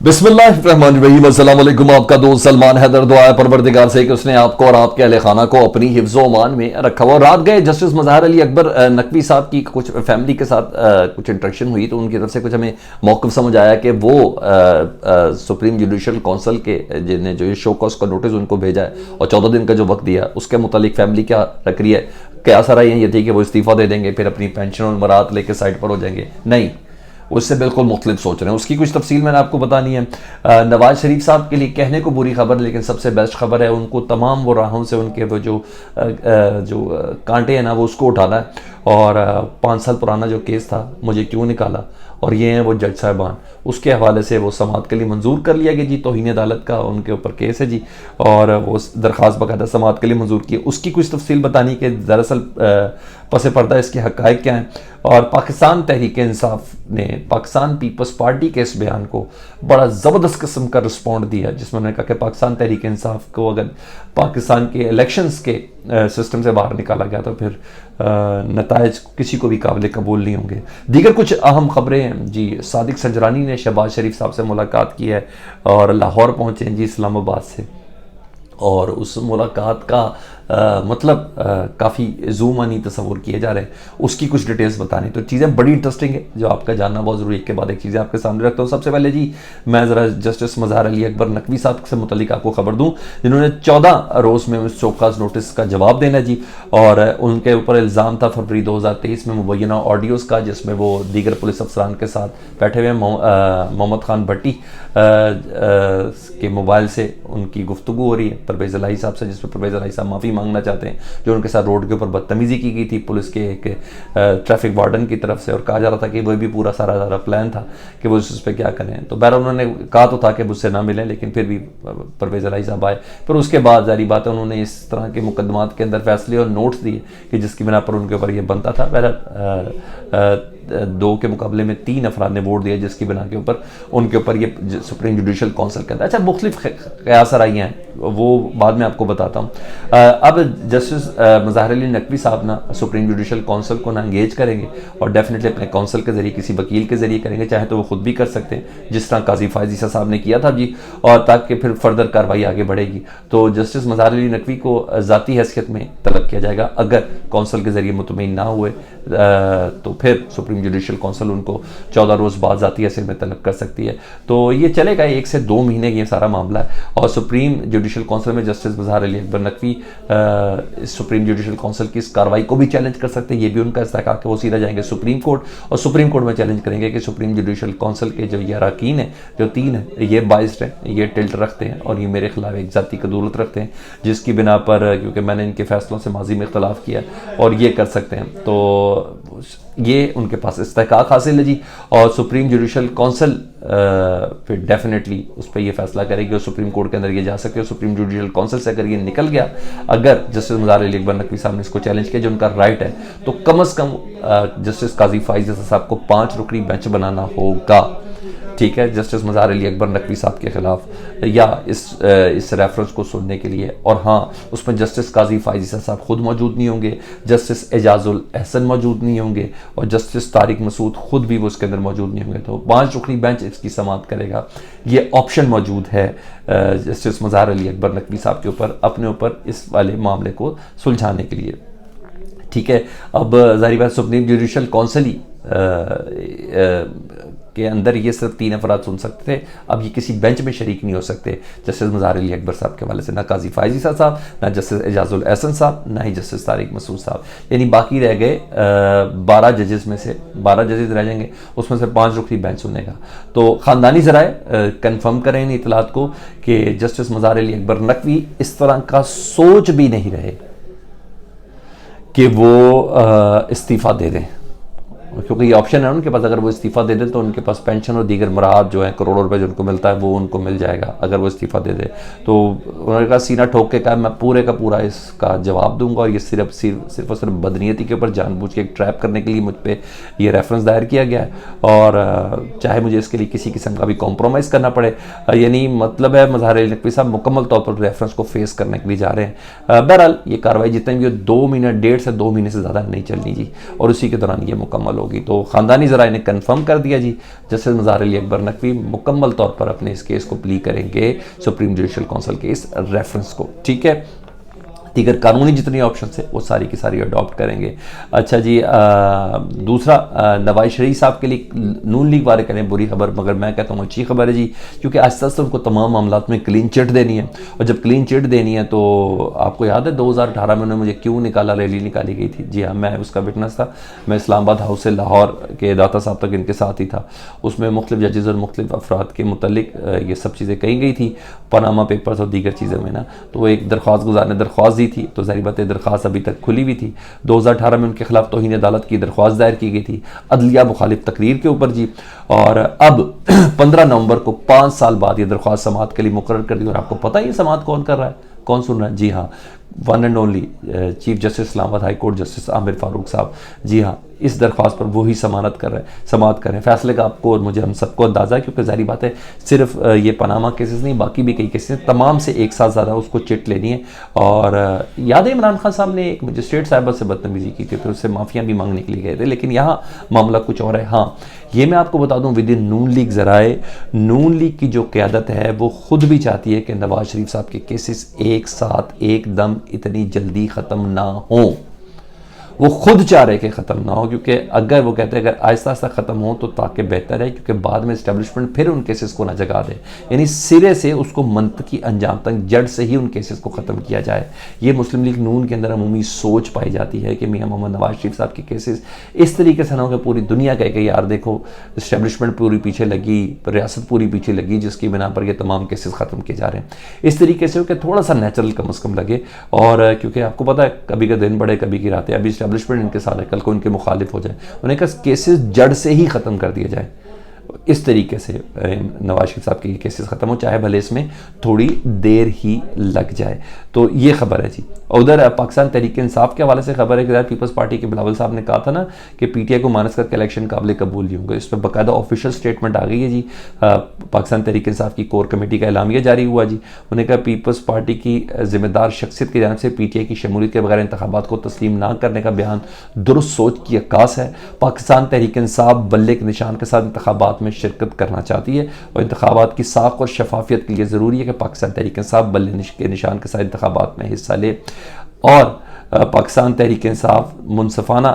बिस्मिल्लाहिर्रहमानिर्रहीम, अस्सलाम वालेकुम। आपका दोस्त सलमान हैदर। दुआ है परवरदिगार से कि उसने आपको और आपके अहले खाना को अपनी हिफ्ज़ ओमान में रखा हुआ। रात गए जस्टिस मज़हर अली अकबर नकवी साहब की कुछ फैमिली के साथ कुछ इंटरेक्शन हुई, तो उनकी तरफ से कुछ हमें मौक़िफ़ समझ आया कि वो सुप्रीम जुडिशल कौंसल के जिन्हें जो ये शो कॉज का नोटिस उनको भेजा है और 14 दिन का जो वक्त दिया, उसके मुतालिक फैमिली क्या रख रही है। क्या सारा ये थी कि वो इस्तीफ़ा दे देंगे, फिर अपनी पेंशन और मरात लेके साइड पर हो जाएंगे। नहीं, उससे बिल्कुल मुख्तलिफ सोच रहे हैं। उसकी कुछ तफसील मैंने आपको बतानी है। नवाज शरीफ साहब के लिए कहने को बुरी खबर, लेकिन सबसे बेस्ट खबर है, उनको तमाम वो राहों से उनके वो जो कांटे हैं ना, वो उसको उठाना है। और 5 साल पुराना जो केस था, मुझे क्यों निकाला, और ये हैं वो जज साहबान, उसके हवाले से वो समाअत के लिए मंजूर कर लिया गया जी। तौहीन अदालत का उनके ऊपर केस है जी, और वो दरख्वास्त बाकायदा समाअत के लिए मंजूर की। उसकी कुछ तफसील बतानी कि दरअसल पसे पर्दा इसके हक़ाइक़ क्या हैं। और पाकिस्तान तहरीक इंसाफ ने पाकिस्तान पीपल्स पार्टी के इस बयान को बड़ा ज़बरदस्त किस्म का रिस्पॉन्ड दिया, जिसमें उन्होंने कहा कि पाकिस्तान तहरीक इंसाफ को अगर पाकिस्तान के इलेक्शंस के सिस्टम से बाहर निकाला गया तो फिर नताइज किसी को भी काबिल कबूल नहीं होंगे। दीगर कुछ अहम खबरें हैं जी। सादिक संजरानी ने शहबाज शरीफ साहब से मुलाकात की है और लाहौर पहुँचे हैं जी इस्लामाबाद से, और उस मुलाकात का मतलब काफ़ी ज़ूमानी तस्वुर किए जा रहे हैं। उसकी कुछ डिटेल्स बतानी, तो चीज़ें बड़ी इंटरेस्टिंग है जो आपका जानना बहुत ज़रूरी है। एक के बाद एक चीज़ें आपके सामने रखता हूँ। सबसे पहले जी मैं ज़रा जस्टिस मज़हर अली अकबर नकवी साहब से मुतल्लिक आपको खबर दूँ, जिन्होंने 14 रोज़ में उस शोकाज नोटिस का जवाब देना जी। और उनके ऊपर इल्ज़ाम था फरवरी 2023 में मुबैना ऑडियोज़ का, जिसमें वो दीगर पुलिस अफसरान के साथ बैठे हुए मोहम्मद खान भट्टी के मोबाइल से उनकी गुफ्तगू हो रही है परवेज़ इलाही साहब से, जिसमें परवेज़ इलाही साहब माफ़ी मांगना चाहते हैं जो उनके साथ रोड के ऊपर बदतमीज़ी की गई थी पुलिस के एक ट्रैफिक वार्डन की तरफ से, और कहा जा रहा था कि वह भी पूरा सारा प्लान था कि वो उस पर क्या करें। तो बहरहाल उन्होंने कहा तो था कि मुझसे ना मिलें, लेकिन फिर भी परवेज़ इलाही साहब आए। फिर उसके बाद जारी बात है उन्होंने इस तरह के मुकदमात के अंदर फैसले और नोट्स दिए कि जिसकी बिना पर उनके ऊपर यह बनता था। बहरहाल 2 के मुकाबले में 3 अफराद ने वोट दिया, जिसकी बिना के ऊपर उनके ऊपर ये सुप्रीम जुडिशल कौंसिल कहता है। अच्छा, मुख्तलिफ क़यास आई हैं, वो बाद में आपको बताता हूँ। अब जस्टिस मज़हर अली नकवी साहब ना सुप्रीम जुडिशल कौंसिल को ना इंगेज करेंगे, और डेफिनेटली अपने कौंसिल के ज़रिए किसी वकील के ज़रिए करेंगे, चाहे तो वो खुद भी कर सकते हैं जिस तरह काजी फ़ायज़ ईसा साहब ने किया था जी, और ताकि फिर फर्दर कार्रवाई आगे बढ़ेगी। तो जस्टिस मज़हर अली नकवी को ज़ाती हैसियत में तलब किया जाएगा। अगर कौंसिल के ज़रिए मुतमईन ना हुए तो फिर सुप्रीम जुडिशल कौंसिल उनको 14 रोज़ बाद ज़ाती हैसियत में तलब कर सकती है। तो ये चलेगा 1 से 2 महीने ये सारा मामला है। और सुप्रीम जुडिशल कौंसिल में justice Mazhar Ali Akbar Naqvi supreme judicial council की इस कार्रवाई को भी चैलेंज कर सकते हैं। ये भी उनका इस्तेहकाक है, वो सीधा जाएंगे सुप्रीम कोर्ट, और सुप्रीम कोर्ट में चैलेंज करेंगे कि सुप्रीम जुडिशल कौंसिल के जो ये अरकान हैं, जो 3 हैं, ये बाइस्ड हैं, ये टिल्ट रखते हैं और ये मेरे खिलाफ एक ज़ाती कदूरत रखते हैं, जिसकी बिना पर क्योंकि मैंने इनके फैसलों से माजी में इख्तलाफ किया और ये कर सकते हैं। तो ये उनके पास इस्तेहकाक हासिल है जी। और सुप्रीम जुडिशल कौंसिल फिर डेफिनेटली उस पर यह फैसला करेगी और सुप्रीम कोर्ट के अंदर ये जा सकते हो। सुप्रीम जुडिशल कौंसिल से अगर ये निकल गया, अगर जस्टिस मज़हर अली अकबर नकवी साहब ने इसको चैलेंज किया, जो उनका राइट है, तो कम अज़ कम जस्टिस काजी फ़ायज़ ईसा साहब को 5 रुकनी बेंच बनाना होगा, ठीक है, जस्टिस मज़हर अली अकबर नकवी साहब के खिलाफ, या इस रेफरेंस को सुनने के लिए। और हाँ, उसमें जस्टिस काजी फ़ायज़ ईसा साहब खुद मौजूद नहीं होंगे, जस्टिस एजाजुल एहसन मौजूद नहीं होंगे, और जस्टिस तारिक मसूद खुद भी वो उसके अंदर मौजूद नहीं होंगे। तो 5 रुकनी बेंच इसकी समाअत करेगा। ये ऑप्शन मौजूद है जस्टिस मज़हर अली अकबर नकवी साहब के ऊपर, अपने ऊपर इस वाले मामले को सुलझाने के लिए, ठीक है। अब ज़ाहिर बात सुप्रीम जुडिशल कौंसिल ही के अंदर ये सिर्फ 3 अफराद सुन सकते थे। अब ये किसी बेंच में शरीक नहीं हो सकते जस्टिस मज़हर अली अकबर साहब के हवाले से, ना काजी फ़ायज़ ईसा साहब, ना जस्टिस एजाजुल एहसन साहब, ना ही जस्टिस तारिक मसूद साहब। यानी बाकी रह गए 12 जजेस में से 12 जजेस रह जाएंगे, उसमें से 5 रुकनी बेंच सुनेगा। तो ख़ानदानी ज़राए कन्फर्म करें इन इतलात को कि जस्टिस मज़हर अली अकबर नकवी इस तरह का सोच भी नहीं रहे कि वो इस्तीफ़ा दे दें, क्योंकि ये ऑप्शन है उनके पास। अगर वो इस्तीफ़ा दे दे तो उनके पास पेंशन और दीगर मराहत जो है करोड़ों रुपए जो उनको मिलता है वो उनको मिल जाएगा अगर वो इस्तीफ़ा दे दे। तो उन्होंने कहा, सीना ठोक के कहा, मैं पूरे का पूरा इसका जवाब दूंगा, और ये सिर्फ और सिर्फ बदनीयती के ऊपर जानबूझ के एक ट्रैप करने के लिए मुझ पर ये रेफरेंस दायर किया गया है, और चाहे मुझे इसके लिए किसी किस्म का भी कॉम्प्रोमाइज़ करना पड़े। यानी मतलब है मज़हर अली नकवी साहब मुकम्मल तौर पर रेफरेंस को फेस करने के लिए जा रहे हैं। बहरहाल ये कार्रवाई जितनी भी 2 महीने, 1.5 से 2 महीने से ज़्यादा नहीं चलनी जी, और उसी के दौरान ये मुकम्मल होगी। तो ख़ानदानी ज़राए ने कन्फर्म कर दिया जी, जस्टिस मज़हर अली अकबर नकवी मुकम्मल तौर पर अपने इस केस को प्ली करेंगे सुप्रीम जुडिशल काउंसिल के इस रेफरेंस को। ठीक है, दीगर कानूनी जितनी ऑप्शन है वो सारी की सारी अडॉप्ट करेंगे। अच्छा जी, दूसरा नवाज शरीफ साहब के लिए नून लीग वाले करें बुरी खबर, मगर मैं कहता हूँ अच्छी खबर है जी, क्योंकि आस्ते आस्ते उनको तमाम मामला में क्लीन चिट देनी है। और जब क्लीन चिट देनी है तो आपको याद है 2018 में उन्होंने मुझे क्यों निकाला, रैली निकाली गई थी। जी हाँ, मैं उसका विटनेस था। मैं इस्लामाबाद हाउस से लाहौर के दाता साहब तक इनके साथ ही था। उसमें मुख्तलिफ जजेज़ और मुख्तलिफ अफराद के मुतल्लिक ये सब चीज़ें कही गई थी, पनामा पेपर्स और दीगर चीज़ों में ना। तो एक दरख्वास्त गुजार ने दरख्वास्त दी थी, तो ज़ाहिर बात है दरख्वास्त अभी तक खुली हुई थी। 2018 में उनके खिलाफ तौहीन अदालत की दरख्वास्त दायर की गई थी अदलिया मुखालिफ तकरीर के ऊपर जी। और अब 15 नवंबर को 5 साल बाद ये दरख्वास्त समाअत के लिए मुकर्रर कर दी। और आपको पता है ये समाअत कौन कर रहा है, कौन सुन रहा है? जी हाँ, one and only chief justice Islamabad high court justice Aamir Farooq साहब। जी हाँ, इस दरख्वास्त पर वही समाअत कर रहे हैं। फैसले का आपको और मुझे हम सबको अंदाज़ा है, क्योंकि जारी बात है सिर्फ ये पनामा केसेस नहीं, बाकी भी कई केसेस तमाम से एक साथ ज़्यादा उसको चिट लेनी है। और याद है इमरान खान साहब ने एक मजिस्ट्रेट साहिबा से बदतमीजी की थी, फिर उससे माफ़ियाँ भी मांगने के लिए गए थे, लेकिन यहाँ मामला कुछ और है। हाँ, ये मैं आपको बता दूँ, विद इन नून लीग ज़राए, नून लीग की जो क़यादत है वो ख़ुद भी चाहती है कि नवाज शरीफ साहब के केसेस एक साथ एकदम इतनी जल्दी ख़त्म ना हों। वो खुद चाह रहे कि ख़त्म ना हो, क्योंकि अगर वो कहते हैं अगर आहिस्ता आहिस्ता ख़त्म हो तो ताकि बेहतर है, क्योंकि बाद में इस्टेब्लिशमेंट फिर उन केसेस को ना जगा दे। यानी सिरे से उसको मंतकी अंजाम तक जड़ से ही उन केसेस को ख़त्म किया जाए। ये मुस्लिम लीग नून के अंदर अमूमी सोच पाई जाती है कि मियां मोहम्मद नवाज शरीफ साहब के केसेस इस तरीके से ना हो कि पूरी दुनिया कहे कि यार देखो इस्टेब्लिशमेंट पूरी पीछे लगी, रियासत पूरी पीछे लगी, जिसकी बिना पर ये तमाम केसेस ख़त्म किए जा रहे हैं। इस तरीके से हो कि थोड़ा सा नेचुरल कम अज़ कम लगे। और क्योंकि आपको पता है कभी का दिन बढ़े कभी की रातें, अभी इस्टेब्लिशमेंट इनके साथ है, कल को इनके मुखालिफ हो जाए, उन्हें कहा केसेस जड़ से ही ख़त्म कर दिए जाए। इस तरीके से नवाज शरीफ साहब के केसेस ख़त्म हो, चाहे भले इसमें थोड़ी देर ही लग जाए। तो ये खबर है जी। उधर पाकिस्तान तहरीक इंसाफ के हवाले से खबर है कि पीपल्स पार्टी के बिलावल साहब ने कहा था ना कि पीटीआई को मानस करके इलेक्शन काबिल कबूल नहीं होंगे। इस पर बाकायदा ऑफिशियल स्टेटमेंट आ गई है जी। पाकिस्तान तहरीक इंसाफ की कोर कमेटी का एलामिया जारी हुआ जी। उन्होंने कहा पीपल्स पार्टी की जिम्मेदार शख्सियत की जानिब से पीटीआई की शमूलियत के बगैर इंतखाबात को तस्लीम ना करने का बयान दुरुस्त सोच की अक्कास है। पाकिस्तान तहरीक इंसाफ बल्ले के निशान के साथ इंतखाबात में शिरकत करना चाहती है और इंतखाबात की साख और शफाफियत के लिए ज़रूरी है कि पाकिस्तान तहरीक इंसाफ बल्ले के निशान के साथ इंतखाबात में हिस्सा ले। और पाकिस्तान तहरीक इंसाफ मुनसफाना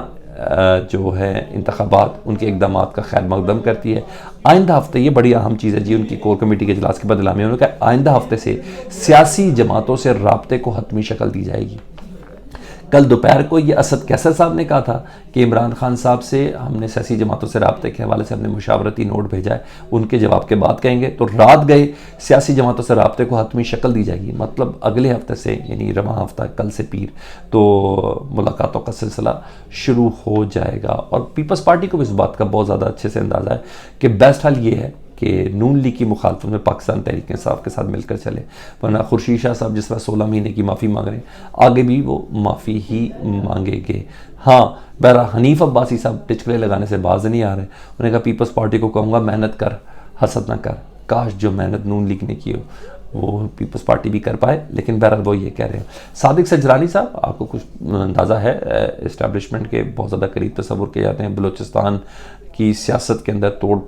जो है इंतखाबात उनके इकदाम का खैर मकदम करती है। आइंदा हफ्ते, ये बड़ी अहम चीज़ है जी, उनकी कोर कमेटी के इजलास के बाद एलामिया उन्होंने कहा आइंदा हफ्ते से सियासी जमातों से राब्ते को हतमी शक्ल दी जाएगी। कल दोपहर को ये असद कैसर साहब ने कहा था कि इमरान खान साहब से हमने सियासी जमातों से राब्ते के हवाले से हमने मुशावरती नोट भेजा है, उनके जवाब के बाद कहेंगे। तो रात गए सियासी जमातों से राब्ते को हतमी शक्ल दी जाएगी, मतलब अगले हफ्ते से, यानी रवां हफ्ता कल से पीर, तो मुलाकातों का सिलसिला शुरू हो जाएगा। और पीपल्स पार्टी को भी इस बात का बहुत ज़्यादा अच्छे से अंदाज़ा है कि बेस्ट हल ये है कि नून लीग की मुखालफत में पाकिस्तान तहरीक इंसाफ के साथ मिलकर चले, वरना खुर्शीद शाह साहब जिस तरह 16 महीने की माफ़ी मांग रहे हैं, आगे भी वो माफ़ी ही मांगेंगे। हाँ, बहरा हनीफ अब्बासी साहब टिचकले लगाने से बाज नहीं आ रहे। उन्होंने कहा पीपल्स पार्टी को कहूँगा मेहनत कर, हसद ना कर। काश जो मेहनत नून लीग ने की हो वो पीपल्स पार्टी भी कर पाए, लेकिन बहरहाल वो ये कह रहे हैं। सादिक सजरानी साहब, आपको कुछ अंदाज़ा है, इस्टेब्लिशमेंट के बहुत ज़्यादा करीब तस्वुर किए जाते हैं। बलूचिस्तान की सियासत के अंदर तोड़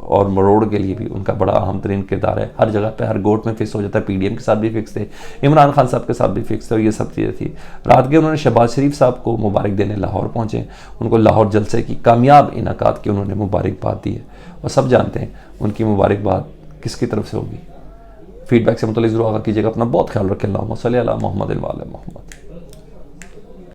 और मरोड़ के लिए भी उनका बड़ा अहम तरीन किरदार है। हर जगह पे हर गोट में फिक्स हो जाता है। पीडीएम के साथ भी फिक्स थे, इमरान खान साहब के साथ भी फिक्स थे, और ये सब चीज़ें थी। रात के उन्होंने शहबाज शरीफ साहब को मुबारक देने लाहौर पहुँचे, उनको लाहौर जलसे की कामयाब इनाकात की उन्होंने मुबारकबाद दी है। और सब जानते हैं उनकी मुबारकबाद किसकी तरफ से होगी। फीडबैक से मुतल्लिक़ ज़रूर आगाह कीजिएगा। अपना बहुत ख्याल रखें। अल्लाहुम्मा सल्ली अला मुहम्मद व अला मोहम्मद।